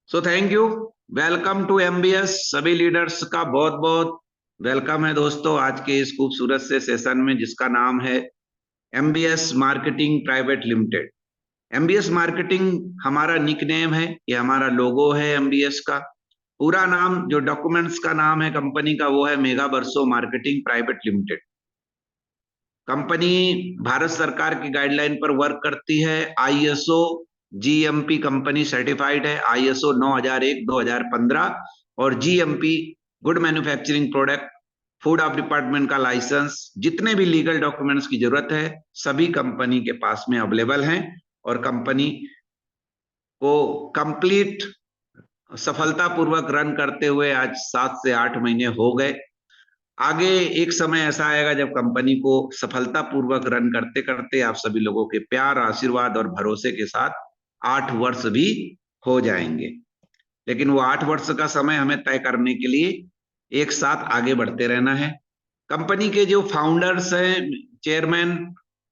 So thank you. Welcome to MBS. सभी leaders का बहुत बहुत वेलकम है दोस्तों आज के इस खूबसूरत से सेशन में जिसका नाम है MBS marketing private limited. MBS marketing हमारा निकनेम है, ये हमारा लोगो है एमबीएस का। पूरा नाम जो डॉक्यूमेंट्स का नाम है कंपनी का वो है मेगा बरसो marketing private limited. Company Bharat सरकार की गाइडलाइन पर वर्क करती है। आईएसओ जीएमपी कंपनी सर्टिफाइड है, आईएसओ 9001 2015 और GMP good manufacturing product food of department का लाइसेंस। जितने भी लीगल डॉक्यूमेंट्स की जरूरत है सभी कंपनी के पास में अवेलेबल हैं और कंपनी को कंप्लीट सफलतापूर्वक रन करते हुए आज 7 से 8 महीने हो गए। आगे एक समय ऐसा आएगा जब कंपनी को सफलतापूर्वक रन करते करते आप सभी लोगों के प्यार, आशीर्वाद और भरोसे के साथ 8 वर्ष भी हो जाएंगे। लेकिन वो 8 वर्ष का समय हमें तय करने के लिए एक साथ आगे बढ़ते रहना है। कंपनी के जो फाउंडर्स हैं, चेयरमैन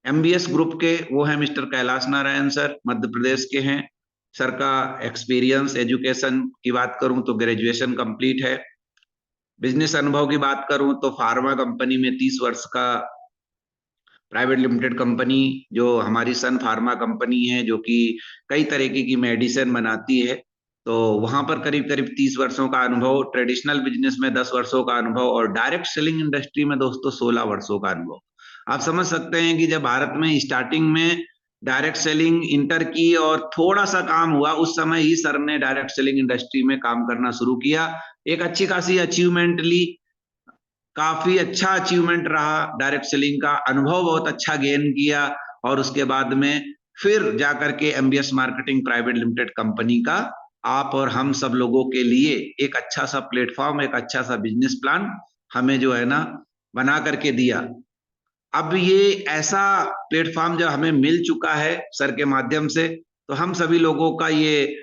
एमबीएस ग्रुप के, वो है मिस्टर कैलाश नारायण सर, मध्य प्रदेश के हैं। सर का एक्सपीरियंस एजुकेशन की बात करूं तो ग्रेजुएशन कंप्लीट है। बिजनेस अनुभव की बात करूं तो फार्मा कंपनी में 30 वर्ष का प्राइवेट लिमिटेड कंपनी, जो हमारी सन फार्मा कंपनी है जो कि कई तरीके की मेडिसिन बनाती है, तो वहां पर करीब करीब 30 वर्षों का अनुभव। ट्रेडिशनल बिजनेस में 10 वर्षों का अनुभव और डायरेक्ट सेलिंग इंडस्ट्री में दोस्तों 16 वर्षों का अनुभव। आप समझ सकते हैं कि जब भारत में स्टार्टिंग में डायरेक्ट सेलिंग इंटर की और थोड़ा सा काम हुआ, उस समय ही सर ने डायरेक्ट सेलिंग इंडस्ट्री में काम करना शुरू किया। एक अच्छी खासी अचीवमेंट ली, काफी अच्छा अचीवमेंट रहा, डायरेक्ट सेलिंग का अनुभव बहुत अच्छा गेन किया और उसके बाद में फिर जाकर के MBS marketing private limited company का आप और हम सब लोगों के लिए एक अच्छा सा प्लेटफॉर्म, एक अच्छा सा बिजनेस प्लान हमें जो है ना बना करके दिया। अब ये ऐसा प्लेटफॉर्म जब हमें मिल चुका है सर के माध्यम से, तो हम सभी लोगों का ये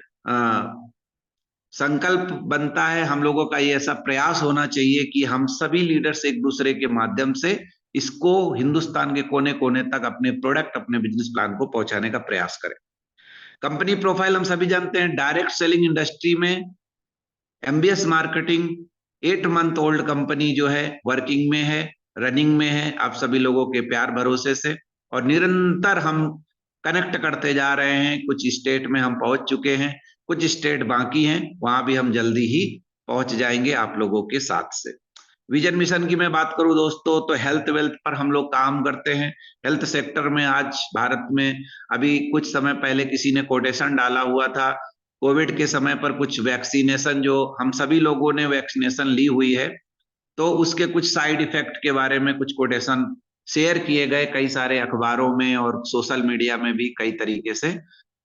संकल्प बनता है, हम लोगों का ये ऐसा प्रयास होना चाहिए कि हम सभी लीडर्स एक दूसरे के माध्यम से इसको हिंदुस्तान के कोने कोने तक अपने प्रोडक्ट, अपने बिजनेस प्लान को पहुंचाने का प्रयास करें। कंपनी प्रोफाइल हम सभी जानते हैं, डायरेक्ट सेलिंग इंडस्ट्री में MBS marketing 8 month old company जो है वर्किंग में है, रनिंग में है आप सभी लोगों के प्यार भरोसे से, और निरंतर हम कनेक्ट करते जा रहे हैं। कुछ स्टेट में हम पहुंच चुके हैं, कुछ स्टेट बाकी हैं, वहां भी हम जल्दी ही पहुंच जाएंगे आप लोगों के साथ से। विजन मिशन की मैं बात करूं दोस्तों तो हेल्थ वेल्थ पर हम लोग काम करते हैं। हेल्थ सेक्टर में आज भारत में अभी कुछ समय पहले किसी ने कोटेशन डाला हुआ था, कोविड के समय पर कुछ वैक्सीनेशन, जो हम सभी लोगों ने वैक्सीनेशन ली हुई है, तो उसके कुछ साइड इफेक्ट के बारे में कुछ कोटेशन शेयर किए गए कई सारे अखबारों में और सोशल मीडिया में भी कई तरीके से।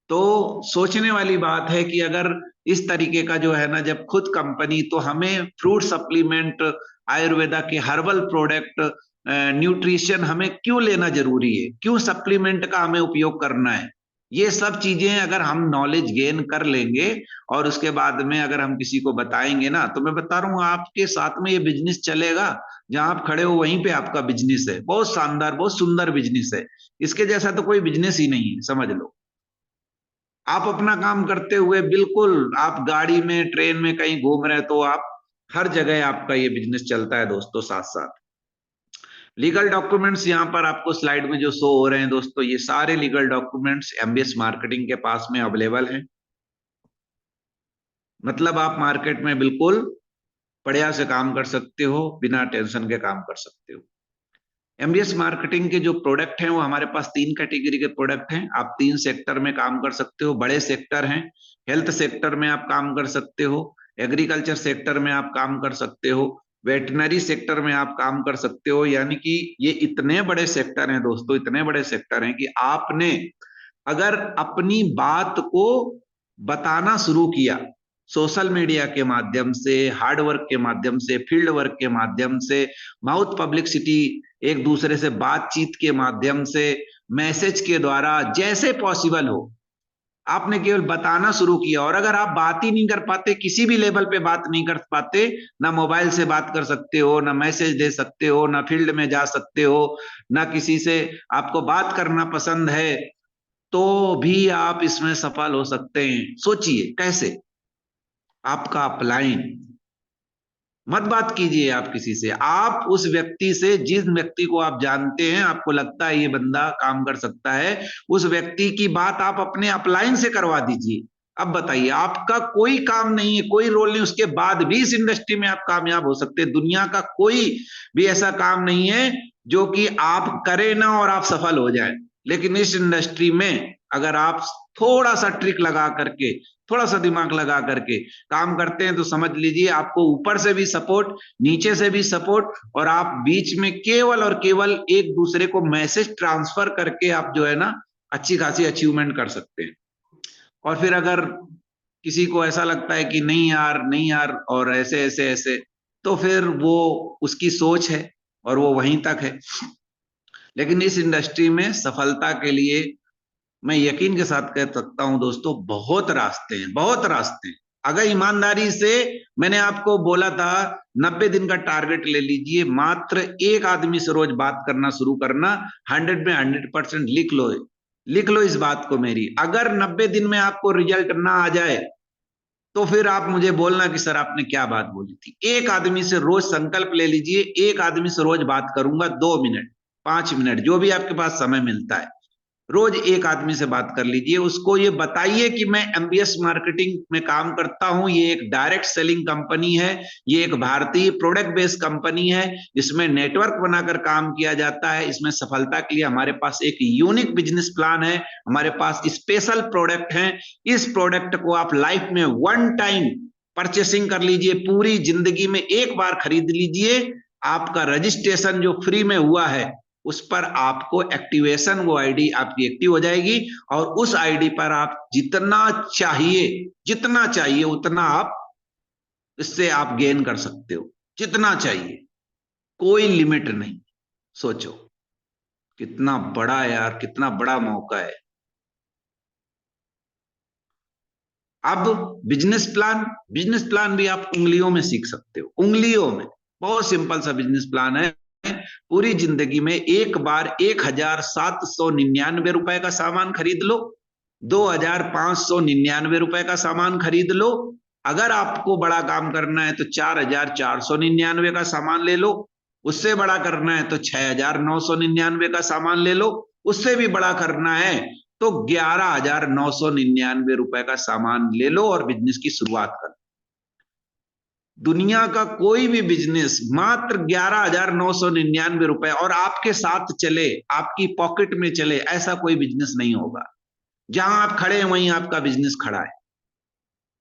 तो सोचने वाली बात है कि अगर इस तरीके का जो है ना, जब खुद कंपनी, तो हमें फ्रूट सप्लीमेंट, आयुर्वेदा के हर्बल प्रोडक्ट, न्यूट्रिशन हमें क्यों लेना जरूरी है, क्यों सप्लीमेंट का हमें उपयोग करना है, ये सब चीजें अगर हम नॉलेज गेन कर लेंगे और उसके बाद में अगर हम किसी को बताएंगे ना, तो मैं बता रहा हूँ आपके साथ में ये बिजनेस चलेगा। जहां आप खड़े हो वहीं पे आपका बिजनेस है, बहुत शानदार, बहुत सुंदर बिजनेस है। इसके जैसा तो कोई बिजनेस ही नहीं है, समझ लो। आप अपना काम करते हुए बिल्कुल, आप गाड़ी में, ट्रेन में कहीं घूम रहे तो आप हर जगह आपका ये बिजनेस चलता है दोस्तों। साथ साथ लीगल डॉक्यूमेंट्स यहाँ पर आपको स्लाइड में जो शो हो रहे हैं दोस्तों, ये सारे लीगल डॉक्यूमेंट्स एमबीएस मार्केटिंग के पास में अवेलेबल हैं। मतलब आप मार्केट में बिल्कुल बढ़िया से काम कर सकते हो, बिना टेंशन के काम कर सकते हो। एमबीएस मार्केटिंग के जो प्रोडक्ट हैं वो हमारे पास 3 कैटेगरी के प्रोडक्ट हैं। आप 3 सेक्टर में काम कर सकते हो, बड़े सेक्टर हैं। हेल्थ सेक्टर में आप काम कर सकते हो, एग्रीकल्चर सेक्टर में आप काम कर सकते हो, वेटनरी सेक्टर में आप काम कर सकते हो। यानी कि ये इतने बड़े सेक्टर हैं दोस्तों, इतने बड़े सेक्टर हैं कि आपने अगर अपनी बात को बताना शुरू किया सोशल मीडिया के माध्यम से, हार्ड वर्क के माध्यम से, फील्ड वर्क के माध्यम से, माउथ पब्लिसिटी, एक दूसरे से बातचीत के माध्यम से, मैसेज के द्वारा, जैसे पॉसिबल हो आपने केवल बताना शुरू किया। और अगर आप बात ही नहीं कर पाते, किसी भी लेवल पे बात नहीं कर पाते, ना मोबाइल से बात कर सकते हो, ना मैसेज दे सकते हो, ना फील्ड में जा सकते हो, ना किसी से आपको बात करना पसंद है, तो भी आप इसमें सफल हो सकते हैं। सोचिए कैसे। आपका अपलाइन। मत बात कीजिए आप किसी से, आप उस व्यक्ति से, जिस व्यक्ति को आप जानते हैं, आपको लगता है ये बंदा काम कर सकता है, उस व्यक्ति की बात आप अपने अपलाइन से करवा दीजिए। अब बताइए, आपका कोई काम नहीं है, कोई रोल नहीं, उसके बाद भी इस इंडस्ट्री में आप कामयाब हो सकते हैं। दुनिया का कोई भी ऐसा काम नहीं है जो कि आप करें ना और आप सफल हो जाए। लेकिन इस इंडस्ट्री में अगर आप थोड़ा सा ट्रिक लगा करके, थोड़ा सा दिमाग लगा करके काम करते हैं, तो समझ लीजिए आपको ऊपर से भी सपोर्ट, नीचे से भी सपोर्ट, और आप बीच में केवल और केवल एक दूसरे को मैसेज ट्रांसफर करके आप जो है ना अच्छी खासी अचीवमेंट कर सकते हैं। और फिर अगर किसी को ऐसा लगता है कि नहीं यार, नहीं यार, और ऐसे ऐसे ऐसे, तो फिर वो उसकी सोच है और वो वहीं तक है। लेकिन इस इंडस्ट्री में सफलता के लिए मैं यकीन के साथ कह सकता हूं दोस्तों, बहुत रास्ते हैं, बहुत रास्ते हैं। अगर ईमानदारी से, मैंने आपको बोला था 90 दिन का टारगेट ले लीजिए, मात्र एक आदमी से रोज बात करना शुरू करना, 100 में 100% लिख लो, लिख लो इस बात को मेरी। अगर 90 दिन में आपको रिजल्ट ना आ जाए तो फिर आप मुझे बोलना कि सर आपने क्या बात बोली थी। एक आदमी से रोज संकल्प ले लीजिए, एक आदमी से रोज बात करूंगा, 2 मिनट, 5 मिनट, जो भी आपके पास समय मिलता है, रोज एक आदमी से बात कर लीजिए। उसको ये बताइए कि मैं एमबीएस मार्केटिंग में काम करता हूं, ये एक डायरेक्ट सेलिंग कंपनी है, ये एक भारतीय प्रोडक्ट बेस्ड कंपनी है, इसमें नेटवर्क बनाकर काम किया जाता है, इसमें सफलता के लिए हमारे पास एक यूनिक बिजनेस प्लान है, हमारे पास स्पेशल प्रोडक्ट है। इस प्रोडक्ट को आप लाइफ में वन टाइम परचेसिंग कर लीजिए, पूरी जिंदगी में एक बार खरीद लीजिए। आपका रजिस्ट्रेशन जो फ्री में हुआ है, उस पर आपको एक्टिवेशन, वो आईडी आपकी एक्टिव हो जाएगी, और उस आईडी पर आप जितना चाहिए उतना आप इससे आप गेन कर सकते हो, जितना चाहिए, कोई लिमिट नहीं। सोचो कितना बड़ा यार, कितना बड़ा मौका है। अब बिजनेस प्लान भी आप उंगलियों में सीख सकते हो, उंगलियों में। बहुत सिंपल सा बिजनेस प्लान है। पूरी जिंदगी में एक बार 1799 रुपए का सामान खरीद लो, 2599 रुपए का सामान खरीद लो। अगर आपको बड़ा काम करना है तो 4499 का सामान ले लो, उससे बड़ा करना है तो 6999 का सामान ले लो, उससे भी बड़ा करना है तो 11999 रुपए का सामान ले लो और बिजनेस की शुरुआत कर। दुनिया का कोई भी बिजनेस मात्र 11999 रुपए और आपके साथ चले, आपकी पॉकेट में चले, ऐसा कोई बिजनेस नहीं होगा। जहां आप खड़े हैं वहीं आपका बिजनेस खड़ा है।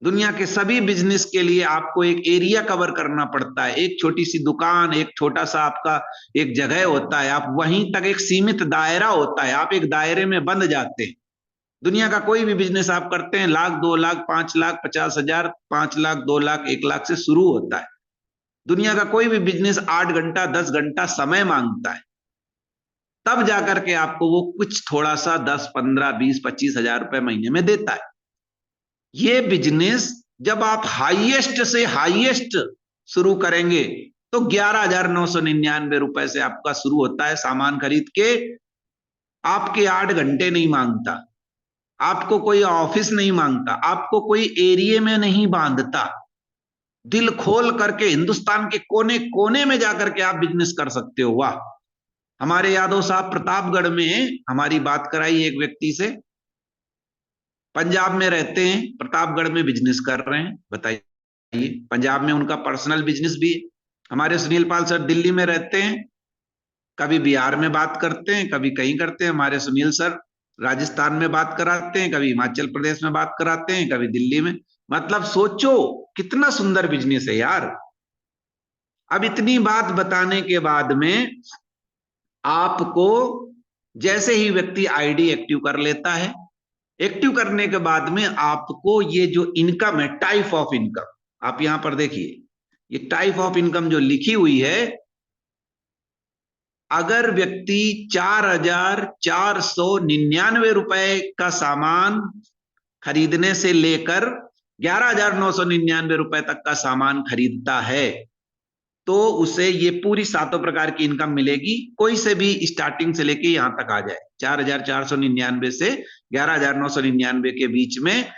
दुनिया के सभी बिजनेस के लिए आपको एक एरिया कवर करना पड़ता है, एक छोटी सी दुकान, एक छोटा सा आपका एक जगह होता है, आप वहीं तक, एक सीमित दायरा होता है, आप एक दायरे में बंध जाते हैं। दुनिया का कोई भी बिजनेस आप करते हैं, 1,00,000, 2,00,000, 5,00,000, 50,000, 5,00,000, 2,00,000, 1,00,000 से शुरू होता है। दुनिया का कोई भी बिजनेस 8 घंटा 10 घंटा समय मांगता है, तब जाकर के आपको वो कुछ थोड़ा सा 10, 15, 20, 25 हजार रुपए महीने में देता है। ये बिजनेस जब आप हाईएस्ट से हाईएस्ट शुरू करेंगे तो 11,999 रुपए से आपका शुरू होता है सामान खरीद के। आपके 8 घंटे नहीं मांगता, आपको कोई ऑफिस नहीं मांगता, आपको कोई एरिया में नहीं बांधता। दिल खोल करके हिंदुस्तान के कोने कोने में जाकर के आप बिजनेस कर सकते हो। वाह! हमारे यादव साहब प्रतापगढ़ में हमारी बात कराई एक व्यक्ति से, पंजाब में रहते हैं, प्रतापगढ़ में बिजनेस कर रहे हैं। बताइए, पंजाब में उनका पर्सनल बिजनेस भी है। हमारे सुनील पाल सर दिल्ली में रहते हैं, कभी बिहार में बात करते हैं, कभी कहीं करते हैं। हमारे सुनील सर राजस्थान में बात कराते हैं, कभी हिमाचल प्रदेश में बात कराते हैं, कभी दिल्ली में। मतलब सोचो कितना सुंदर बिजनेस है यार। अब इतनी बात बताने के बाद में आपको, जैसे ही व्यक्ति आईडी एक्टिव कर लेता है, एक्टिव करने के बाद में आपको ये जो इनकम है, टाइप ऑफ इनकम, आप यहां पर देखिए, ये टाइप ऑफ इनकम जो लिखी हुई है, अगर व्यक्ति 4,499 का सामान खरीदने से लेकर 11,999 तक का सामान खरीदता है, तो उसे ये पूरी 7 प्रकार की इनकम मिलेगी। कोई से भी स्टार्टिंग से लेके यहां तक आ जाए, 4,499 से 11,999 के बीच में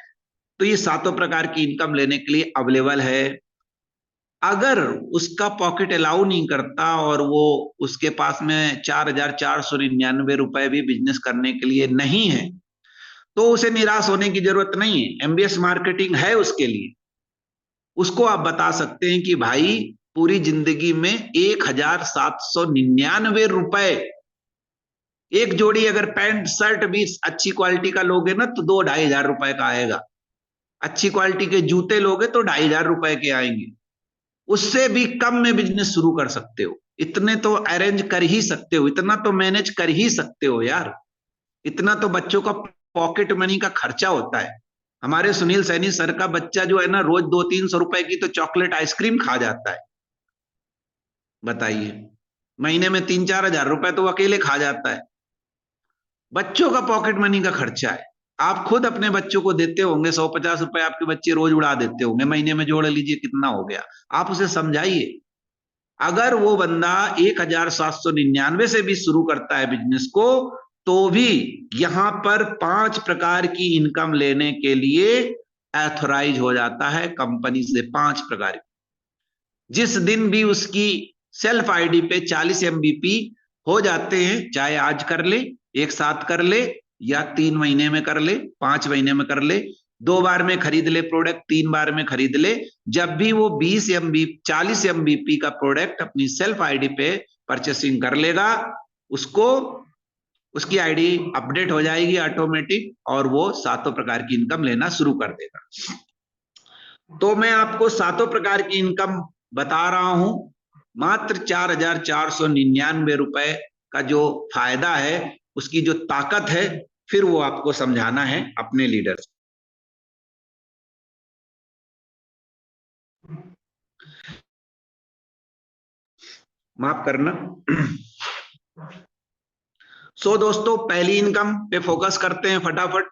तो ये सातों प्रकार की इनकम लेने के लिए अवेलेबल है। अगर उसका पॉकेट अलाउ नहीं करता और वो उसके पास में 4,499 रुपए भी बिजनेस करने के लिए नहीं है, तो उसे निराश होने की जरूरत नहीं है। एमबीएस मार्केटिंग है उसके लिए। उसको आप बता सकते हैं कि भाई पूरी जिंदगी में 1,799 रुपए, एक जोड़ी अगर पैंट शर्ट भी अच्छी क्वालिटी का लोगे ना तो 2-2,500 रुपए का आएगा। अच्छी क्वालिटी के जूते लोगे तो 2,500 रुपए के आएंगे। उससे भी कम में बिजनेस शुरू कर सकते हो। इतने तो अरेंज कर ही सकते हो, इतना तो मैनेज कर ही सकते हो यार। इतना तो बच्चों का पॉकेट मनी का खर्चा होता है। हमारे सुनील सैनी सर का बच्चा जो है ना, रोज 200-300 रुपए की तो चॉकलेट आइसक्रीम खा जाता है। बताइए, महीने में 3-4 हजार रुपए तो वो अकेले खा जाता है। बच्चों का पॉकेट मनी का खर्चा है। आप खुद अपने बच्चों को देते होंगे, 150 रुपए आपके बच्चे रोज उड़ा देते होंगे, महीने में जोड़ लीजिए कितना हो गया। आप उसे समझाइए। अगर वो बंदा 1,799 से भी शुरू करता है बिजनेस को, तो भी यहां पर 5 प्रकार की इनकम लेने के लिए एथोराइज हो जाता है कंपनी से। 5 प्रकार की। जिस दिन भी उसकी सेल्फ आईडी पे 40 MBP हो जाते हैं, चाहे आज कर ले, एक साथ कर ले, या 3 महीने में कर ले, 5 महीने में कर ले, 2 बार में खरीद ले प्रोडक्ट, 3 बार में खरीद ले। जब भी वो 40 MBP का प्रोडक्ट अपनी सेल्फ आईडी पे परचेसिंग कर लेगा, उसको उसकी आईडी अपडेट हो जाएगी ऑटोमेटिक, और वो सातों प्रकार की इनकम लेना शुरू कर देगा। तो मैं आपको सातों प्रकार की इनकम बता रहा हूं। मात्र 4,499 रुपए का जो फायदा है, उसकी जो ताकत है, फिर वो आपको समझाना है अपने लीडर से। माफ करना। दोस्तों, पहली इनकम पे फोकस करते हैं फटाफट।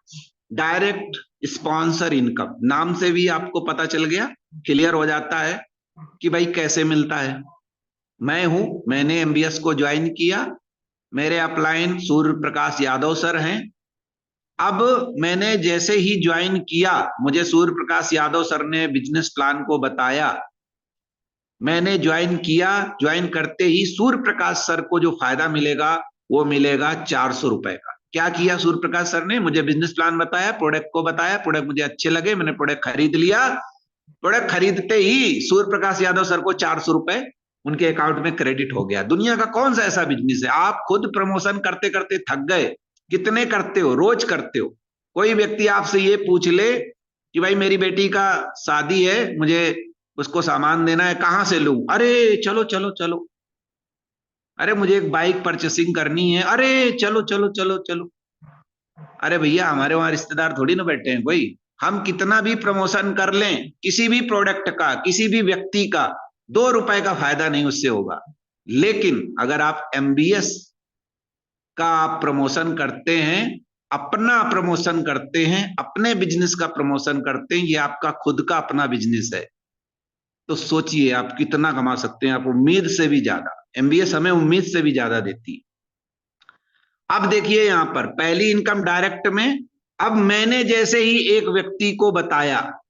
Direct sponsor income. नाम से भी आपको पता चल गया, क्लियर हो जाता है कि भाई कैसे मिलता है। मैंने एमबीएस को ज्वाइन किया। मेरे अपलाइन सूर्य प्रकाश यादव सर हैं। अब मैंने जैसे ही ज्वाइन किया, मुझे सूर्य प्रकाश यादव सर ने बिजनेस प्लान को बताया। मैंने ज्वाइन किया। ज्वाइन करते ही सूर्य प्रकाश सर को जो फायदा मिलेगा, वो मिलेगा 400 रुपए का। क्या किया सूर्य प्रकाश सर ने? मुझे बिजनेस प्लान बताया, प्रोडक्ट को बताया, प्रोडक्ट मुझे अच्छे लगे, मैंने प्रोडक्ट खरीद लिया। प्रोडक्ट खरीदते ही सूर्य प्रकाश यादव सर को 400 रुपए उनके अकाउंट में क्रेडिट हो गया। दुनिया का कौन सा ऐसा बिजनेस है? आप खुद प्रमोशन करते करते थक गए। कितने करते हो? रोज करते हो। कोई व्यक्ति आपसे ये पूछ ले कि भाई मेरी बेटी का शादी है, मुझे उसको सामान देना है, कहां से लूं? अरे चलो चलो चलो। अरे मुझे एक बाइक परचेसिंग करनी है, अरे चलो चलो चलो चलो। अरे भैया, हमारे वहां रिश्तेदार थोड़ी ना बैठे हैं कोई। हम कितना भी प्रमोशन कर लें, किसी भी प्रोडक्ट का, किसी भी व्यक्ति का 2 रुपए का फायदा नहीं उससे होगा। लेकिन अगर आप एमबीएस का आप प्रमोशन करते हैं, अपना प्रमोशन करते हैं, अपने बिजनेस का प्रमोशन करते हैं, ये आपका खुद का अपना बिजनेस है, तो सोचिए आप कितना कमा सकते हैं। आप उम्मीद से भी ज्यादा, एमबीएस हमें उम्मीद से भी ज्यादा देती है। अब देखिए यहां पर पहली इनकम डायरेक्ट में। अब मैंने जैसे ही एक व्यक्ति को बताया,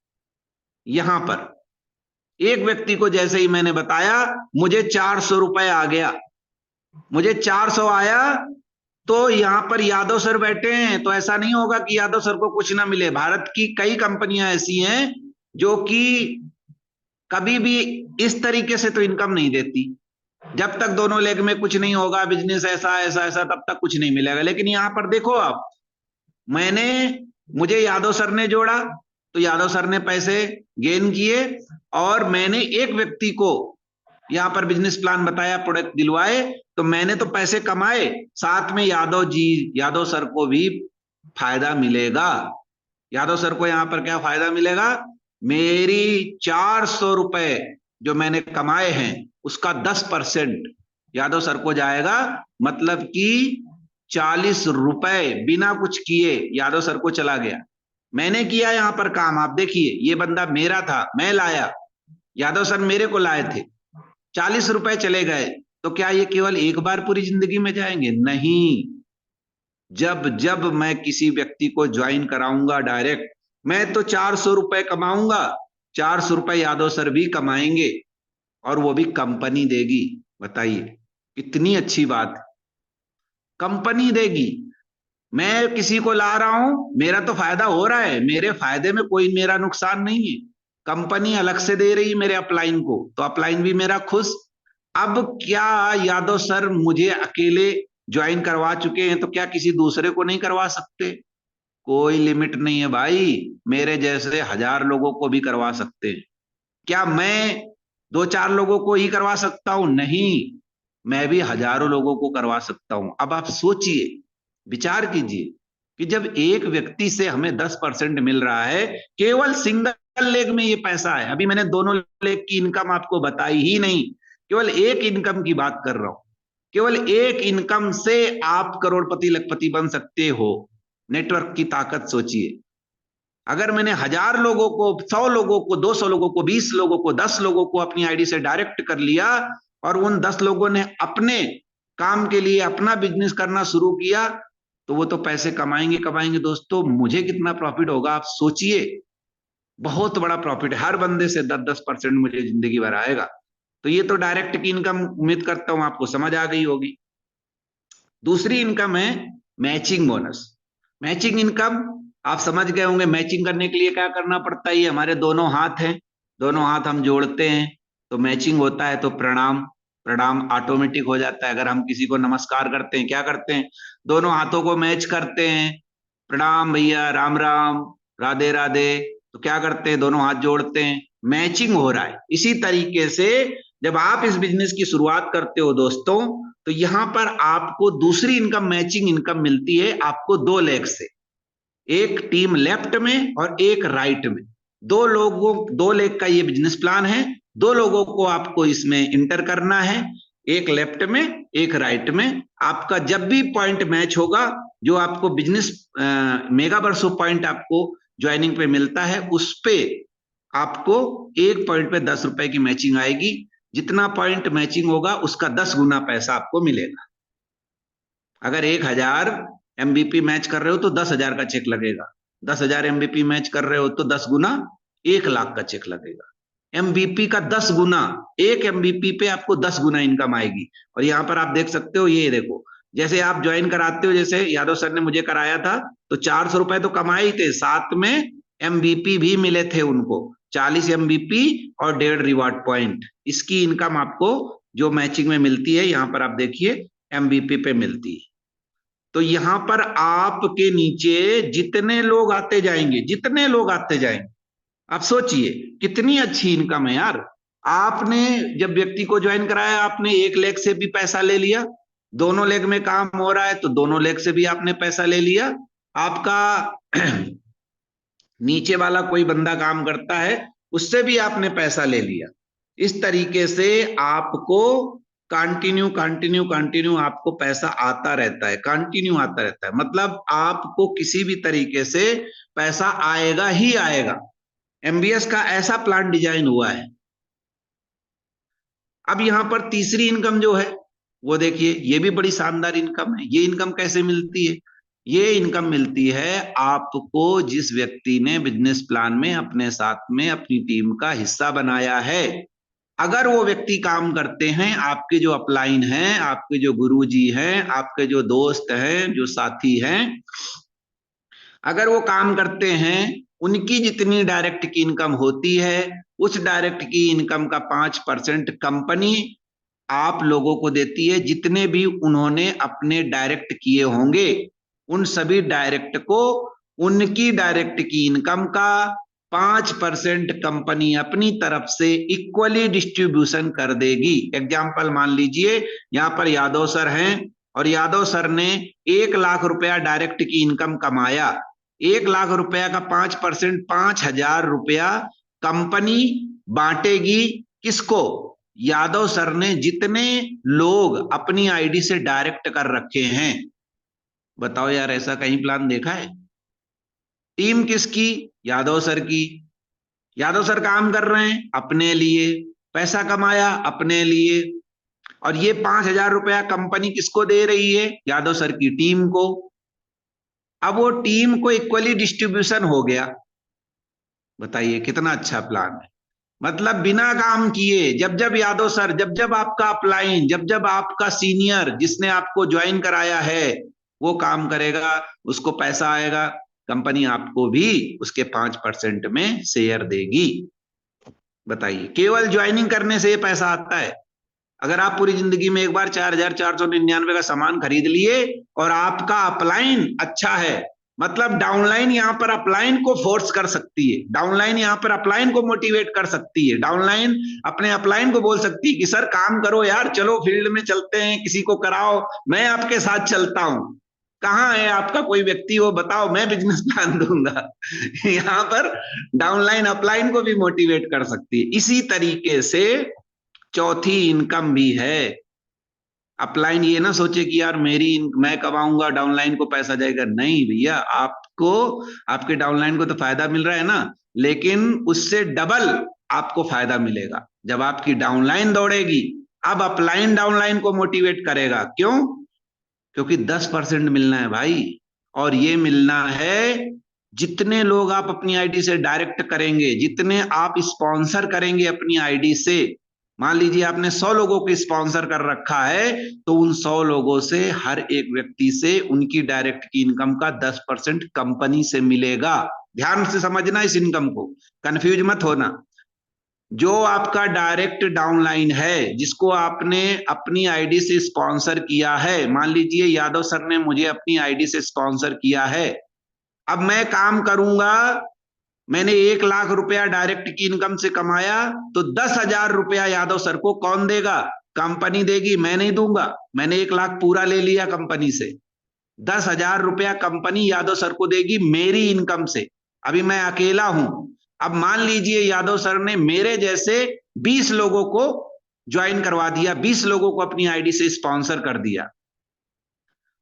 यहां पर एक व्यक्ति को जैसे ही मैंने बताया, मुझे 400 रुपए आ गया। मुझे 400 आया, तो यहां पर यादव सर बैठे हैं, तो ऐसा नहीं होगा कि यादव सर को कुछ ना मिले। भारत की कई कंपनियां ऐसी हैं जो कि कभी भी इस तरीके से तो इनकम नहीं देती। जब तक दोनों लेग में कुछ नहीं होगा, बिजनेस ऐसा ऐसा ऐसा, तब तक कुछ नहीं मिलेगा। लेकिन यहां पर देखो आप, मैंने मुझे यादव सर ने जोड़ा, तो यादव सर ने पैसे गेन किए, और मैंने एक व्यक्ति को यहां पर बिजनेस प्लान बताया, प्रोडक्ट दिलवाए, तो मैंने तो पैसे कमाए, साथ में यादव सर को भी फायदा मिलेगा। यादव सर को यहां पर क्या फायदा मिलेगा? मेरी 400 रुपए जो मैंने कमाए हैं, उसका 10% यादव सर को जाएगा। मतलब कि 40 रुपए बिना कुछ किए यादव सर को चला गया। मैंने किया यहां पर काम। आप देखिए, ये बंदा मेरा था, मैं लाया, यादव सर मेरे को लाए थे, 40 रुपए चले गए। तो क्या ये केवल एक बार पूरी जिंदगी में जाएंगे? नहीं। जब जब मैं किसी व्यक्ति को ज्वाइन कराऊंगा डायरेक्ट, मैं तो 400 रुपए कमाऊंगा, 400 रुपए यादव सर भी कमाएंगे, और वो भी कंपनी देगी। बताइए कितनी अच्छी बात है, कंपनी देगी। मैं किसी को ला रहा हूं, मेरा तो फायदा हो रहा है, मेरे फायदे में कोई मेरा नुकसान नहीं है। कंपनी अलग से दे रही है मेरे अपलाइन को, तो अपलाइन भी मेरा खुश। अब क्या यादव सर मुझे अकेले ज्वाइन करवा चुके हैं, तो क्या किसी दूसरे को नहीं करवा सकते? कोई लिमिट नहीं है भाई, मेरे जैसे 1000 लोगों को भी करवा सकते हैं। क्या मैं 2-4 लोगों को ही करवा सकता हूं? नहीं, मैं भी हजारों लोगों को करवा सकता हूं। अब आप सोचिए, विचार कीजिए कि जब एक व्यक्ति से हमें 10% मिल रहा है, केवल सिंगल लेग में ये पैसा है। अभी मैंने दोनों लेग की इनकम आपको बताई ही नहीं, केवल एक इनकम की बात कर रहा हूं। केवल एक इनकम से आप करोड़पति लखपति बन सकते हो। नेटवर्क की ताकत सोचिए, अगर मैंने 1000 लोगों को, 100 लोगों को, 200 लोगों को, 20 लोगों को, 10 लोगों को अपनी आईडी से डायरेक्ट कर लिया, और उन 10 लोगों ने अपने काम के लिए अपना बिजनेस करना शुरू किया, तो वो तो पैसे कमाएंगे कमाएंगे दोस्तों। मुझे कितना प्रॉफिट होगा आप सोचिए, बहुत बड़ा प्रॉफिट है। हर बंदे से 10-10% मुझे जिंदगी भर आएगा। तो ये तो डायरेक्ट की इनकम, उम्मीद करता हूं आपको समझ आ गई होगी। दूसरी इनकम है मैचिंग बोनस। मैचिंग इनकम आप समझ गए होंगे। मैचिंग करने के लिए क्या करना पड़ता है? ये हमारे दोनों हाथ हैं, दोनों हाथ हम जोड़ते हैं तो मैचिंग होता है। तो प्रणाम, प्रणाम ऑटोमेटिक हो जाता है। अगर हम किसी को नमस्कार करते हैं, क्या करते हैं? दोनों हाथों को मैच करते हैं, प्रणाम भैया, राम राम, राधे राधे। तो क्या करते हैं? दोनों हाथ जोड़ते हैं, मैचिंग हो रहा है। इसी तरीके से जब आप इस बिजनेस की शुरुआत करते हो दोस्तों, तो यहां पर आपको दूसरी इनकम, मैचिंग इनकम मिलती है आपको 2 लेग से। एक टीम लेफ्ट में और एक राइट में। 2 लोगों, 2 लेग का ये बिजनेस प्लान है। 2 लोगों को आपको इसमें इंटर करना है, एक लेफ्ट में एक राइट में। आपका जब भी पॉइंट मैच होगा, जो आपको बिजनेस मेगा वर्सो पॉइंट आपको ज्वाइनिंग पे मिलता है, उस पे आपको एक पॉइंट पे 10 रुपए की मैचिंग आएगी। जितना पॉइंट मैचिंग होगा उसका 10 गुना पैसा आपको मिलेगा। अगर 1000 एमबीपी मैच कर रहे हो तो 10,000 का चेक लगेगा। 10,000 एमबीपी मैच कर रहे हो तो 10 गुना 1 लाख का चेक लगेगा। एमबीपी का 10 गुना, एक एमबीपी पे आपको 10 गुना इनकम आएगी। और यहां पर आप देख सकते हो, ये देखो, जैसे आप ज्वाइन कराते हो, जैसे यादव सर ने मुझे कराया था, तो 400 रुपए तो कमाए ही थे, साथ में एमबीपी भी मिले थे उनको, 40 एमबीपी और 1.5 रिवार्ड पॉइंट। इसकी इनकम आपको जो मैचिंग में मिलती है, यहां पर आप देखिए एमबीपी पे मिलती है। तो यहां पर आपके नीचे जितने लोग आते जाएंगे, जितने लोग आते जाएंगे, आप सोचिए कितनी अच्छी इनकम है यार। आपने जब व्यक्ति को ज्वाइन कराया, आपने एक लेग से भी पैसा ले लिया, दोनों लेग में काम हो रहा है तो दोनों लेग से भी आपने पैसा ले लिया। आपका नीचे वाला कोई बंदा काम करता है, उससे भी आपने पैसा ले लिया। इस तरीके से आपको कंटिन्यू कंटिन्यू कंटिन्यू आपको पैसा आता रहता है, कंटिन्यू आता रहता है। मतलब आपको किसी भी तरीके से पैसा आएगा ही आएगा। एमबीएस का ऐसा प्लान डिजाइन हुआ है। अब यहां पर तीसरी इनकम जो है, वो देखिए, ये भी बड़ी शानदार इनकम है। ये इनकम कैसे मिलती है? ये इनकम मिलती है आपको जिस व्यक्ति ने बिजनेस प्लान में अपने साथ में अपनी टीम का हिस्सा बनाया है। अगर वो व्यक्ति काम करते हैं, आपके जो अपलाइन हैं, आपके जो गुरुजी हैं, आपके जो दोस्त हैं, जो साथी हैं, अगर वो काम करते हैं, उनकी जितनी डायरेक्ट की इनकम होती है, उस डायरेक्ट की इनकम का 5% कंपनी आप लोगों को देती है। जितने भी उन्होंने अपने डायरेक्ट किए होंगे, उन सभी डायरेक्ट को उनकी डायरेक्ट की इनकम का 5% कंपनी अपनी तरफ से इक्वली डिस्ट्रीब्यूशन कर देगी। एग्जाम्पल मान लीजिए, यहां पर यादव सर हैं और यादव सर ने 1 लाख रुपया डायरेक्ट की इनकम कमाया। 1 लाख रुपया का 5%, 5,000 रुपया कंपनी बांटेगी। किसको? यादव सर ने जितने लोग अपनी आईडी से डायरेक्ट कर रखे हैं। बताओ यार, ऐसा कहीं प्लान देखा है? टीम किसकी? यादव सर की। यादव सर काम कर रहे हैं अपने लिए, पैसा कमाया अपने लिए, और ये 5,000 रुपया कंपनी किसको दे रही है? यादव सर की टीम को। अब वो टीम को इक्वली डिस्ट्रीब्यूशन हो गया। बताइए कितना अच्छा प्लान है। मतलब बिना काम किए, जब जब यादव सर, जब जब आपका अपलाइन, जब जब आपका सीनियर जिसने आपको ज्वाइन कराया है वो काम करेगा, उसको पैसा आएगा, कंपनी आपको भी उसके 5% में शेयर देगी। बताइए, केवल ज्वाइनिंग करने से ये पैसा आता है। अगर आप पूरी जिंदगी में एक बार 4,499 का सामान खरीद लिए और आपका अपलाइन अच्छा है, मतलब डाउनलाइन यहां पर अपलाइन को फोर्स कर सकती है, डाउनलाइन यहां पर अपलाइन को मोटिवेट कर सकती है, डाउनलाइन अपने अपलाइन को बोल सकती है कि सर काम करो यार, चलो फील्ड में चलते हैं, किसी को कराओ, मैं आपके साथ चलता हूं। कहाँ है आपका कोई व्यक्ति, वो बताओ, मैं बिजनेस प्लान दूंगा। यहाँ पर डाउनलाइन अपलाइन को भी मोटिवेट कर सकती है। इसी तरीके से चौथी इनकम भी है। अपलाइन ये ना सोचे कि यार मेरी मैं कमाऊंगा, डाउनलाइन को पैसा जाएगा, नहीं भैया, आपको आपके डाउनलाइन को तो फायदा मिल रहा है ना, लेकिन उससे डबल आपको फायदा मिलेगा जब आपकी डाउनलाइन दौड़ेगी। अब अपलाइन डाउनलाइन को मोटिवेट करेगा, क्यों? क्योंकि 10% मिलना है भाई, और ये मिलना है जितने लोग आप अपनी आईडी से डायरेक्ट करेंगे, जितने आप स्पॉन्सर करेंगे अपनी आईडी से। मान लीजिए आपने 100 लोगों को स्पॉन्सर कर रखा है, तो उन 100 लोगों से हर एक व्यक्ति से उनकी डायरेक्ट की इनकम का 10% कंपनी से मिलेगा। ध्यान से समझना इस इनकम को, कंफ्यूज मत होना। जो आपका डायरेक्ट डाउनलाइन है, जिसको आपने अपनी आईडी से स्पॉन्सर किया है, मान लीजिए यादव सर ने मुझे अपनी आईडी से स्पॉन्सर किया है, अब मैं काम करूंगा, मैंने 1 लाख रुपया डायरेक्ट की इनकम से कमाया, तो 10,000 रुपया यादव सर को कौन देगा? कंपनी देगी, मैं नहीं दूंगा। मैंने 1 लाख पूरा ले लिया कंपनी से, 10,000 रुपया कंपनी यादव सर को देगी मेरी इनकम से। अभी मैं अकेला हूं। अब मान लीजिए यादव सर ने मेरे जैसे 20 लोगों को ज्वाइन करवा दिया, 20 लोगों को अपनी आईडी से स्पॉन्सर कर दिया,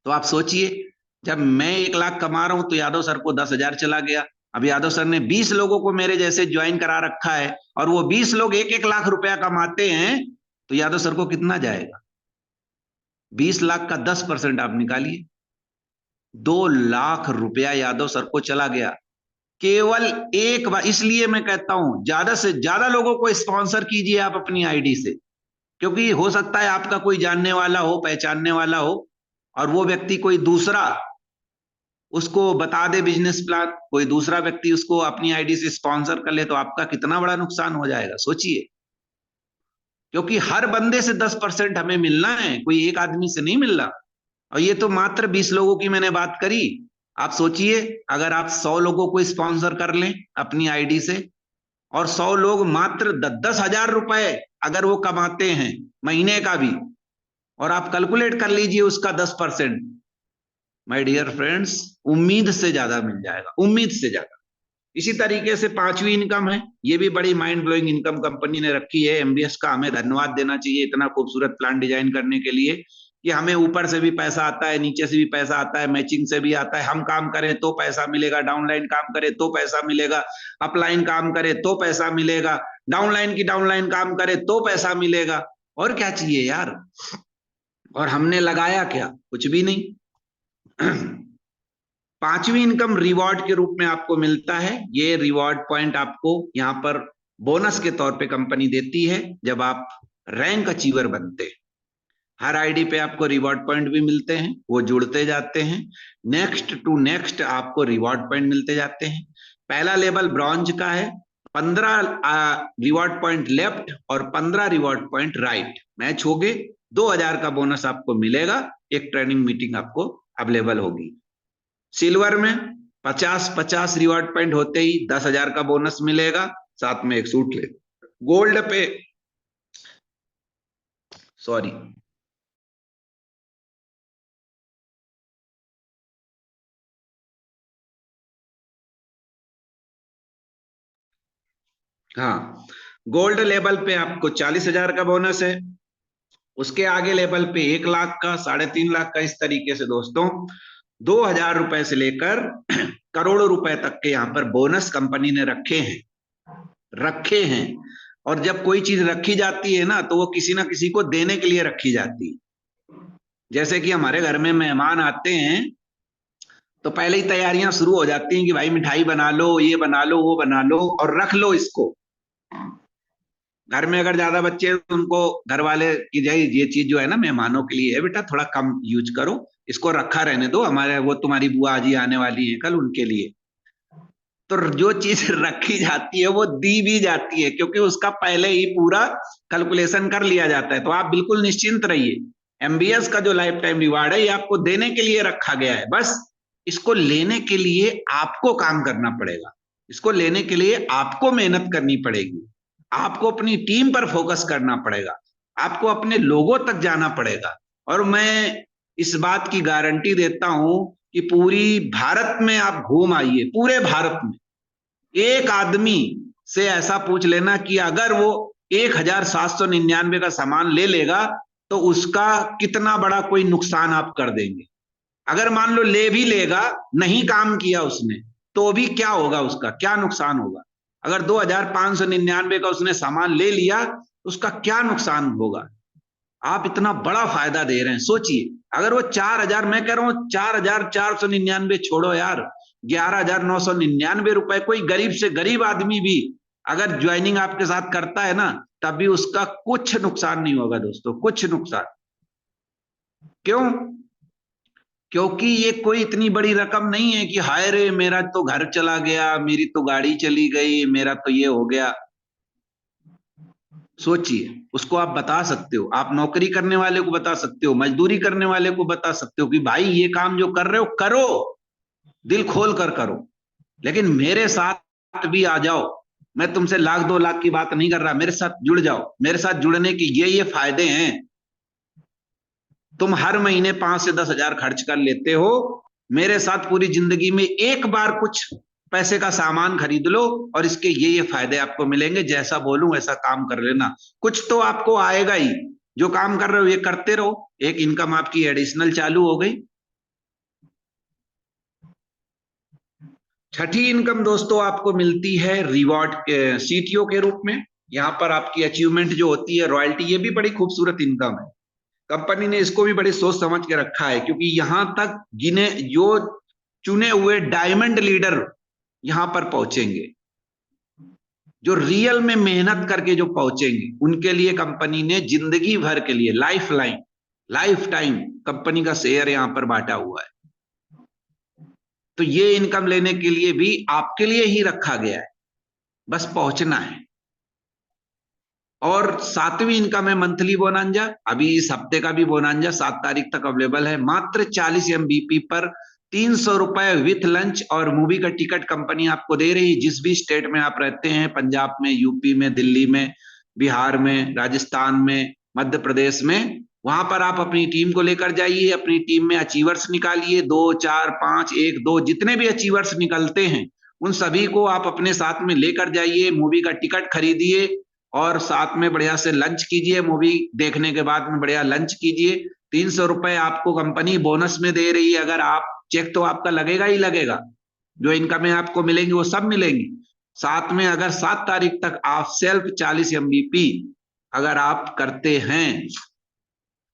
तो आप सोचिए, जब मैं 1 लाख कमा रहा हूं तो यादव सर को 10,000 चला गया। अब यादव सर ने 20 लोगों को मेरे जैसे ज्वाइन करा रखा है, और वो 20 लोग 1-1 लाख रुपया कमाते हैं, तो यादव सर को कितना जाएगा? 20 लाख का 10% आप निकालिए, 2 लाख रुपया यादव सर को चला गया केवल एक बार। इसलिए मैं कहता हूं ज्यादा से ज्यादा लोगों को स्पॉन्सर कीजिए आप अपनी आईडी से, क्योंकि हो सकता है आपका कोई जानने वाला हो, पहचानने वाला हो, और वो व्यक्ति कोई दूसरा उसको बता दे बिजनेस प्लान, कोई दूसरा व्यक्ति उसको अपनी आईडी से स्पॉन्सर कर ले, तो आपका कितना बड़ा नुकसान हो जाएगा, सोचिए। क्योंकि हर बंदे से 10% हमें मिलना है, कोई एक आदमी से नहीं मिलना। और ये तो मात्र 20 लोगों की मैंने बात करी। आप सोचिए, अगर आप 100 लोगों को स्पॉन्सर कर लें अपनी आईडी से, और 100 लोग मात्र 10,000 रुपए अगर वो कमाते हैं महीने का भी, और आप कैलकुलेट कर लीजिए उसका 10%, माय डियर फ्रेंड्स, उम्मीद से ज्यादा मिल जाएगा, उम्मीद से ज्यादा। इसी तरीके से पांचवी इनकम है, ये भी बड़ी माइंड ब्लोइंग इनकम कंपनी ने रखी है। एमबीएस का हमें धन्यवाद देना चाहिए इतना खूबसूरत प्लान डिजाइन करने के लिए, कि हमें ऊपर से भी पैसा आता है, नीचे से भी पैसा आता है, मैचिंग से भी आता है। हम काम करें तो पैसा मिलेगा, डाउनलाइन काम करे तो पैसा मिलेगा, अपलाइन काम करे तो पैसा मिलेगा, डाउनलाइन की डाउनलाइन काम करे तो पैसा मिलेगा। और क्या चाहिए यार? और हमने लगाया क्या? कुछ भी नहीं। पांचवी इनकम रिवॉर्ड के रूप में आपको मिलता है। ये रिवॉर्ड पॉइंट आपको यहाँ पर बोनस के तौर पे कंपनी देती है जब आप रैंक अचीवर बनते हैं। हर आईडी पे आपको रिवॉर्ड पॉइंट भी मिलते हैं, वो जुड़ते जाते हैं, नेक्स्ट टू नेक्स्ट आपको रिवॉर्ड पॉइंट मिलते जाते हैं। पहला लेवल ब्रॉन्ज का है, 15 रिवॉर्ड पॉइंट लेफ्ट और 15 रिवॉर्ड पॉइंट राइट मैच हो गए, 2,000 का बोनस आपको मिलेगा। एक ट्रेनिंग मीटिंग आपको अवेलेबल होगी। सिल्वर में 50-50 रिवॉर्ड पॉइंट होते ही 10,000 का बोनस मिलेगा, साथ में एक सूट ले। गोल्ड पे, सॉरी, हाँ, गोल्ड लेवल पे आपको 40,000 का बोनस है। उसके आगे लेवल पे 1 लाख का, 3.5 लाख का, इस तरीके से दोस्तों 2,000 रुपए से लेकर करोड़ों रुपए तक के यहाँ पर बोनस कंपनी ने रखे हैं। और जब कोई चीज रखी जाती है ना, तो वो किसी ना किसी को देने के लिए रखी जाती है। जैसे कि हमारे घर में मेहमान आते हैं, तो पहले ही तैयारियां शुरू हो जाती हैं कि भाई मिठाई बना लो, ये बना लो, वो बना लो और रख लो इसको। घर में अगर ज्यादा बच्चे हैं तो उनको घर वाले की जाए ये चीज जो है ना मेहमानों के लिए है बेटा, थोड़ा कम यूज करो, इसको रखा रहने दो, हमारे वो तुम्हारी बुआ जी आने वाली है कल, उनके लिए। तो जो चीज रखी जाती है वो दी भी जाती है, क्योंकि उसका पहले ही पूरा कैलकुलेशन कर लिया जाता है। तो आप बिल्कुल निश्चिंत रहिए, एमबीएस का जो लाइफ टाइम रिवार्ड है ये आपको देने के लिए रखा गया है। बस इसको लेने के लिए आपको काम करना पड़ेगा, इसको लेने के लिए आपको मेहनत करनी पड़ेगी, आपको अपनी टीम पर फोकस करना पड़ेगा, आपको अपने लोगों तक जाना पड़ेगा। और मैं इस बात की गारंटी देता हूं कि पूरी भारत में आप घूम आइए, पूरे भारत में एक आदमी से ऐसा पूछ लेना कि अगर वो 1799 का सामान ले लेगा तो उसका कितना बड़ा कोई नुकसान आप कर देंगे। अगर मान लो ले भी लेगा, नहीं काम किया उसने, तो भी क्या होगा, उसका क्या नुकसान होगा। अगर 2599 का उसने सामान ले लिया तो उसका क्या नुकसान होगा। आप इतना बड़ा फायदा दे रहे हैं, सोचिए। अगर वो 4000, मैं कह रहा हूं 4499 छोड़ो यार, 11999 रुपए, कोई गरीब से गरीब आदमी भी अगर ज्वाइनिंग आपके साथ करता है ना, तभी उसका कुछ नुकसान नहीं होगा दोस्तों, कुछ नुकसान। क्यों? क्योंकि ये कोई इतनी बड़ी रकम नहीं है कि हाय रे मेरा तो घर चला गया, मेरी तो गाड़ी चली गई, मेरा तो ये हो गया। सोचिए, उसको आप बता सकते हो, आप नौकरी करने वाले को बता सकते हो, मजदूरी करने वाले को बता सकते हो कि भाई ये काम जो कर रहे हो करो, दिल खोल कर करो, लेकिन मेरे साथ भी आ जाओ। मैं तुमसे लाख 2 लाख की बात नहीं कर रहा, मेरे साथ जुड़ जाओ। मेरे साथ जुड़ने के ये फायदे हैं। तुम हर महीने 5 से 10 हजार खर्च कर लेते हो, मेरे साथ पूरी जिंदगी में एक बार कुछ पैसे का सामान खरीद लो और इसके ये फायदे आपको मिलेंगे। जैसा बोलूं वैसा काम कर लेना, कुछ तो आपको आएगा ही। जो काम कर रहे हो ये करते रहो, एक इनकम आपकी एडिशनल चालू हो गई। छठी इनकम दोस्तों आपको मिलती है रिवॉर्ड सीटीओ के रूप में। यहाँ पर आपकी अचीवमेंट जो होती है, रॉयल्टी, ये भी बड़ी खूबसूरत इनकम है। कंपनी ने इसको भी बड़ी सोच समझ के रखा है, क्योंकि यहां तक गिने जो चुने हुए डायमंड लीडर यहां पर पहुंचेंगे, जो रियल में मेहनत करके जो पहुंचेंगे, उनके लिए कंपनी ने जिंदगी भर के लिए life line, life time company का शेयर यहां पर बांटा हुआ है। तो ये इनकम लेने के लिए भी आपके लिए ही रखा गया है, बस पहुंचना है। और सातवीं इनकम है मंथली बोनांजा। अभी इस हफ्ते का भी बोनांजा 7 तारीख तक अवेलेबल है। मात्र 40 MBP पर 300 रुपए विथ लंच और मूवी का टिकट कंपनी आपको दे रही है। जिस भी स्टेट में आप रहते हैं, पंजाब में, यूपी में, दिल्ली में, बिहार में, राजस्थान में, मध्य प्रदेश में, वहां पर आप अपनी टीम को लेकर जाइए। अपनी टीम में अचीवर्स निकालिए, 2 4 5 1 2 जितने भी अचीवर्स निकलते हैं उन सभी को आप अपने साथ में लेकर जाइए। मूवी का टिकट खरीदिए और साथ में बढ़िया से लंच कीजिए। मूवी देखने के बाद में बढ़िया लंच कीजिए। 300 रुपए आपको कंपनी बोनस में दे रही है। अगर आप चेक तो आपका लगेगा ही लगेगा, जो इनकमें आपको मिलेंगी वो सब मिलेंगी। साथ में अगर 7 तारीख तक आप सेल्फ 40 MBP अगर आप करते हैं,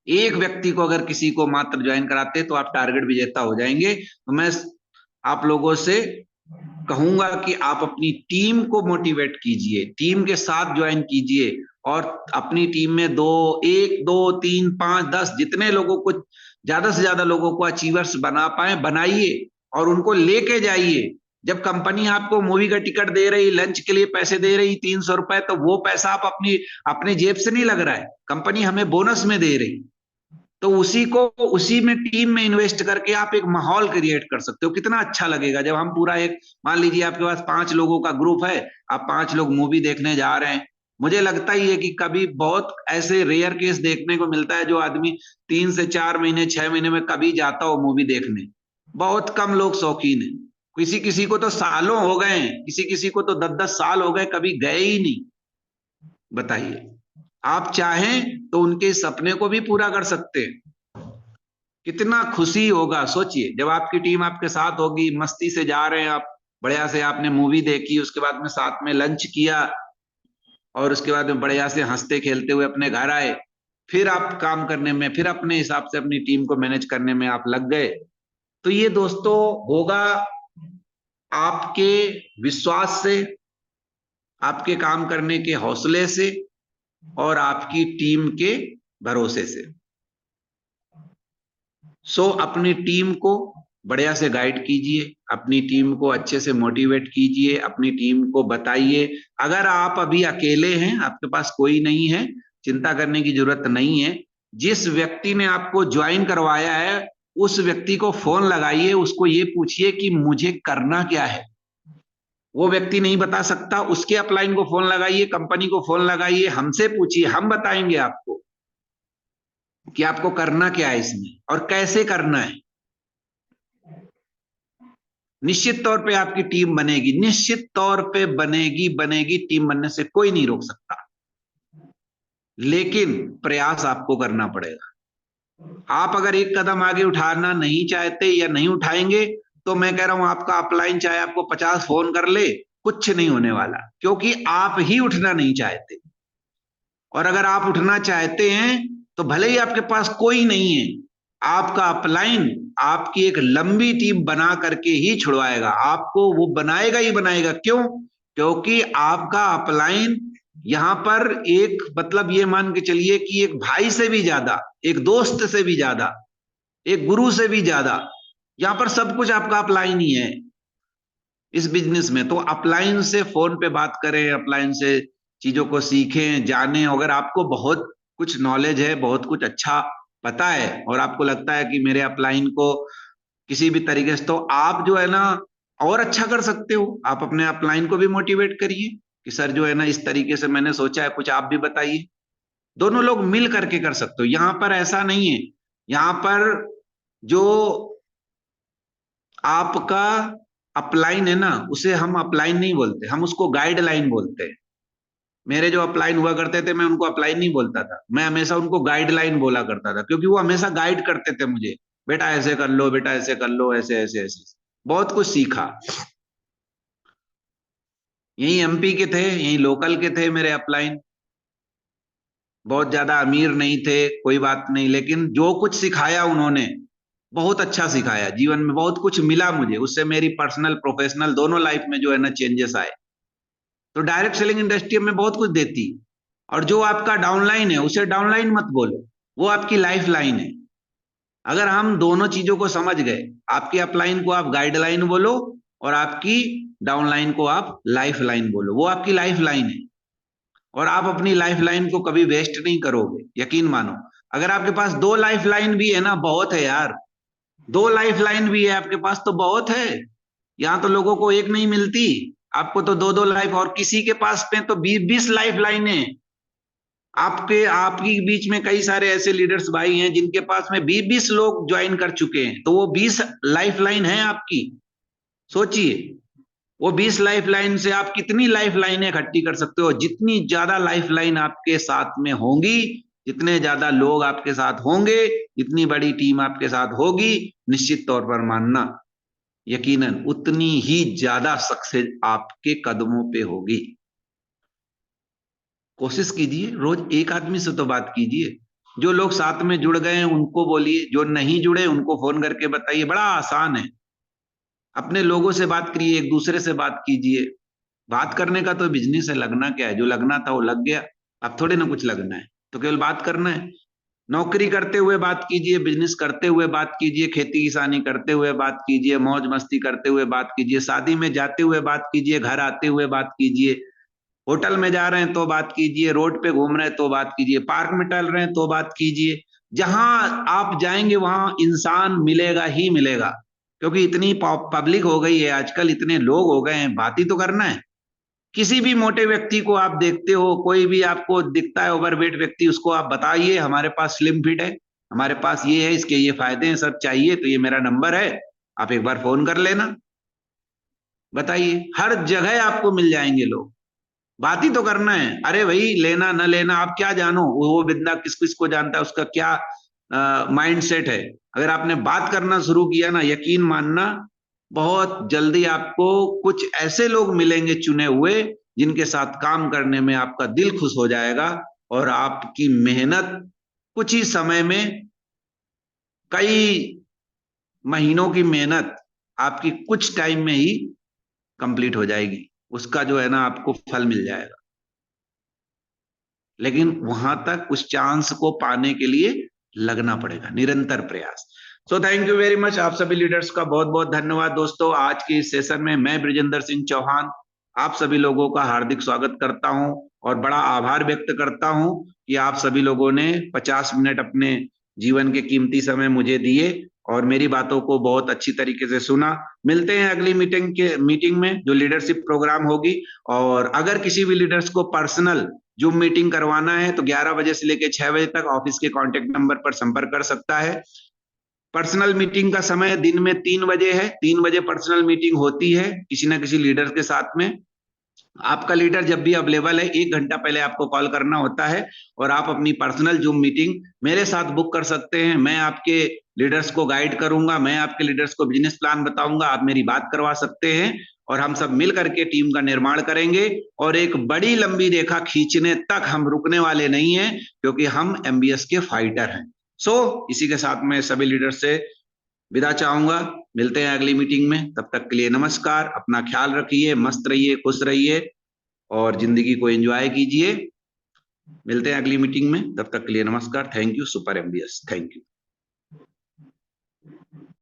एक व्यक्ति को अगर किसी को मात्र ज्वाइन कराते तो आप टारगेट विजेता हो जाएंगे। तो मैं आप लोगों से कहूंगा कि आप अपनी टीम को मोटिवेट कीजिए, टीम के साथ ज्वाइन कीजिए और अपनी टीम में 1 2 3 5 10 जितने लोगों को, ज्यादा से ज्यादा लोगों को अचीवर्स बना पाए बनाइए और उनको लेके जाइए। जब कंपनी आपको मूवी का टिकट दे रही, लंच के लिए पैसे दे रही 300 रुपए, तो वो पैसा आप अपनी अपनी जेब से नहीं लग रहा है, कंपनी हमें बोनस में दे रही। तो उसी को उसी में टीम में इन्वेस्ट करके आप एक माहौल क्रिएट कर सकते हो। कितना अच्छा लगेगा जब हम पूरा एक, मान लीजिए आपके पास 5 लोगों का ग्रुप है, आप 5 लोग मूवी देखने जा रहे हैं। मुझे लगता ही है कि कभी बहुत ऐसे रेयर केस देखने को मिलता है जो आदमी 3 से 4 महीने 6 महीने में कभी जाता हो मूवी देखने। बहुत कम लोग शौकीन है। किसी किसी को तो सालों हो गए हैं, किसी किसी को तो 10 10 साल हो गए कभी गए ही नहीं। बताइए, आप चाहें तो उनके सपने को भी पूरा कर सकते हैं। कितना खुशी होगा सोचिए, जब आपकी टीम आपके साथ होगी, मस्ती से जा रहे हैं आप, बढ़िया से आपने मूवी देखी, उसके बाद में साथ में लंच किया और उसके बाद में बढ़िया से हंसते खेलते हुए अपने घर आए। फिर आप काम करने में, फिर अपने हिसाब से अपनी टीम को मैनेज करने में आप लग गए। तो ये दोस्तों होगा आपके विश्वास से, आपके काम करने के हौसले से और आपकी टीम के भरोसे से। सो अपनी टीम को बढ़िया से गाइड कीजिए, अपनी टीम को अच्छे से मोटिवेट कीजिए, अपनी टीम को बताइए। अगर आप अभी अकेले हैं, आपके पास कोई नहीं है, चिंता करने की जरूरत नहीं है। जिस व्यक्ति ने आपको ज्वाइन करवाया है उस व्यक्ति को फोन लगाइए, उसको ये पूछिए कि मुझे करना क्या है। वो व्यक्ति नहीं बता सकता, उसके अपलाइन को फोन लगाइए, कंपनी को फोन लगाइए, हमसे पूछिए, हम बताएंगे आपको कि आपको करना क्या है इसमें और कैसे करना है। निश्चित तौर पे आपकी टीम बनेगी, निश्चित तौर पे बनेगी बनेगी, टीम बनने से कोई नहीं रोक सकता, लेकिन प्रयास आपको करना पड़ेगा। आप अगर एक कदम आगे उठाना नहीं चाहते या नहीं उठाएंगे तो मैं कह रहा हूं आपका अपलाइन चाहे आपको 50 फोन कर ले, कुछ नहीं होने वाला, क्योंकि आप ही उठना नहीं चाहते। और अगर आप उठना चाहते हैं तो भले ही आपके पास कोई नहीं है, आपका अपलाइन आपकी एक लंबी टीम बना करके ही छुड़वाएगा आपको, वो बनाएगा ही बनाएगा। क्यों? क्योंकि आपका अपलाइन यहां पर एक मतलब ये मान के चलिए कि एक भाई से भी ज्यादा, एक दोस्त से भी ज्यादा, एक गुरु से भी ज्यादा, यहां पर सब कुछ आपका अपलाइन ही है इस बिजनेस में। तो अपलाइन से फोन पे बात करें, अपलाइन से चीजों को सीखें, जानें। अगर आपको बहुत कुछ नॉलेज है, बहुत कुछ अच्छा पता है और आपको लगता है कि मेरे अपलाइन को किसी भी तरीके से, तो आप जो है ना और अच्छा कर सकते हो। आप अपने अपलाइन को भी मोटिवेट करिए कि सर जो है ना इस तरीके से मैंने सोचा है, कुछ आप भी बताइए। दोनों लोग मिल करके कर सकते हो। यहां पर ऐसा नहीं है, यहां पर जो आपका अपलाइन है ना उसे हम अपलाइन नहीं बोलते, हम उसको गाइडलाइन बोलते हैं। मेरे जो अपलाइन हुआ करते थे मैं उनको अपलाइन नहीं बोलता था, मैं हमेशा उनको गाइडलाइन बोला करता था, क्योंकि वो हमेशा गाइड करते थे मुझे, बेटा ऐसे कर लो, बेटा ऐसे कर लो, ऐसे ऐसे ऐसे। बहुत कुछ सीखा। यही एमपी के थे, यही लोकल के थे मेरे अपलाइन, बहुत ज्यादा अमीर नहीं थे, कोई बात नहीं, लेकिन जो कुछ सिखाया उन्होंने बहुत अच्छा सिखाया। जीवन में बहुत कुछ मिला मुझे उससे, मेरी पर्सनल प्रोफेशनल दोनों लाइफ में जो है ना चेंजेस आए। तो डायरेक्ट सेलिंग इंडस्ट्री में बहुत कुछ देती। और जो आपका डाउनलाइन है उसे डाउनलाइन मत बोलो, वो आपकी लाइफ लाइन है। अगर हम दोनों चीजों को समझ गए, आपकी अपलाइन को आप गाइडलाइन बोलो और आपकी डाउनलाइन को आप लाइफ लाइन बोलो, वो आपकी लाइफ लाइन है। और आप अपनी लाइफ लाइन को कभी वेस्ट नहीं करोगे, यकीन मानो। अगर आपके पास दो लाइफ लाइन भी है ना, बहुत है यार। दो लाइफ लाइन भी है आपके पास तो बहुत है। यहाँ तो लोगों को एक नहीं मिलती, आपको तो दो दो लाइफ, और किसी के पास में तो 20 लाइफ लाइन है। आपके आपकी बीच में कई सारे ऐसे लीडर्स भाई हैं जिनके पास में 20 लोग ज्वाइन कर चुके हैं, तो वो 20 लाइफ लाइन है आपकी। सोचिए, वो 20 लाइफ लाइन से आप कितनी लाइफ लाइनें इकट्ठी कर सकते हो। जितनी ज्यादा लाइफ लाइन आपके साथ में होंगी, जितने ज्यादा लोग आपके साथ होंगे, जितनी बड़ी टीम आपके साथ होगी, निश्चित तौर पर मानना, यकीनन उतनी ही ज्यादा सक्सेस आपके कदमों पे होगी। कोशिश कीजिए, रोज एक आदमी से तो बात कीजिए। जो लोग साथ में जुड़ गए हैं उनको बोलिए, जो नहीं जुड़े उनको फोन करके बताइए। बड़ा आसान है, अपने लोगों से बात करिए, एक दूसरे से बात कीजिए। बात करने का तो बिजनेस है, लगना क्या है, जो लगना था वो लग गया। अब थोड़े ना कुछ लगना है, तो केवल बात करना है। नौकरी करते हुए बात कीजिए, बिजनेस करते हुए बात कीजिए, खेती किसानी करते हुए बात कीजिए, मौज मस्ती करते हुए बात कीजिए, शादी में जाते हुए बात कीजिए, घर आते हुए बात कीजिए, होटल में जा रहे हैं तो बात कीजिए, रोड पे घूम रहे हैं तो बात कीजिए, पार्क में टहल रहे हैं तो बात कीजिए। जहां आप जाएंगे वहां इंसान मिलेगा ही मिलेगा, क्योंकि इतनी पब्लिक हो गई है आजकल, इतने लोग हो गए हैं, बात ही तो करना है। किसी भी मोटे व्यक्ति को आप देखते हो, कोई भी आपको दिखता है ओवरवेट व्यक्ति, उसको आप बताइए हमारे पास स्लिम फिट है, हमारे पास ये है, इसके ये फायदे हैं, सब चाहिए तो ये मेरा नंबर है, आप एक बार फोन कर लेना। बताइए, हर जगह आपको मिल जाएंगे लोग। बात ही तो करना है। अरे भाई, लेना न लेना आप क्या जानो, वो बिंदा किस किस को जानता है, उसका क्या माइंड सेट है। अगर आपने बात करना शुरू किया ना, यकीन मानना बहुत जल्दी आपको कुछ ऐसे लोग मिलेंगे चुने हुए, जिनके साथ काम करने में आपका दिल खुश हो जाएगा और आपकी मेहनत कुछ ही समय में कई महीनों की मेहनत आपकी कुछ टाइम में ही कंप्लीट हो जाएगी, उसका जो है ना आपको फल मिल जाएगा। लेकिन वहां तक उस चांस को पाने के लिए लगना पड़ेगा, निरंतर प्रयास। सो थैंक यू वेरी मच, आप सभी लीडर्स का बहुत बहुत धन्यवाद दोस्तों। आज के इस सेशन में मैं ब्रिजेंद्र सिंह चौहान आप सभी लोगों का हार्दिक स्वागत करता हूं और बड़ा आभार व्यक्त करता हूं कि आप सभी लोगों ने 50 मिनट अपने जीवन के कीमती समय मुझे दिए और मेरी बातों को बहुत अच्छी तरीके से सुना। मिलते हैं अगली मीटिंग में जो लीडरशिप प्रोग्राम होगी। और अगर किसी भी लीडर्स को पर्सनल जूम मीटिंग करवाना है तो 11 बजे से लेकर 6 बजे तक ऑफिस के कांटेक्ट नंबर पर संपर्क कर सकता है। पर्सनल मीटिंग का समय दिन में 3 बजे है, 3 बजे पर्सनल मीटिंग होती है किसी ना किसी लीडर के साथ में। आपका लीडर जब भी अवेलेबल है 1 घंटा पहले आपको कॉल करना होता है और आप अपनी पर्सनल जूम मीटिंग मेरे साथ बुक कर सकते हैं। मैं आपके लीडर्स को गाइड करूंगा, मैं आपके लीडर्स को बिजनेस प्लान बताऊंगा, आप मेरी बात करवा सकते हैं और हम सब मिल करके टीम का निर्माण करेंगे और एक बड़ी लंबी रेखा खींचने तक हम रुकने वाले नहीं हैं, क्योंकि हम एमबीएस के फाइटर हैं। इसी के साथ मैं सभी लीडर से विदा चाहूंगा। मिलते हैं अगली मीटिंग में, तब तक के लिए नमस्कार, अपना ख्याल रखिए, मस्त रहिए, खुश रहिए और जिंदगी को एंजॉय कीजिए। मिलते हैं अगली मीटिंग में, तब तक के लिए नमस्कार। Thank you super MBS, thank you.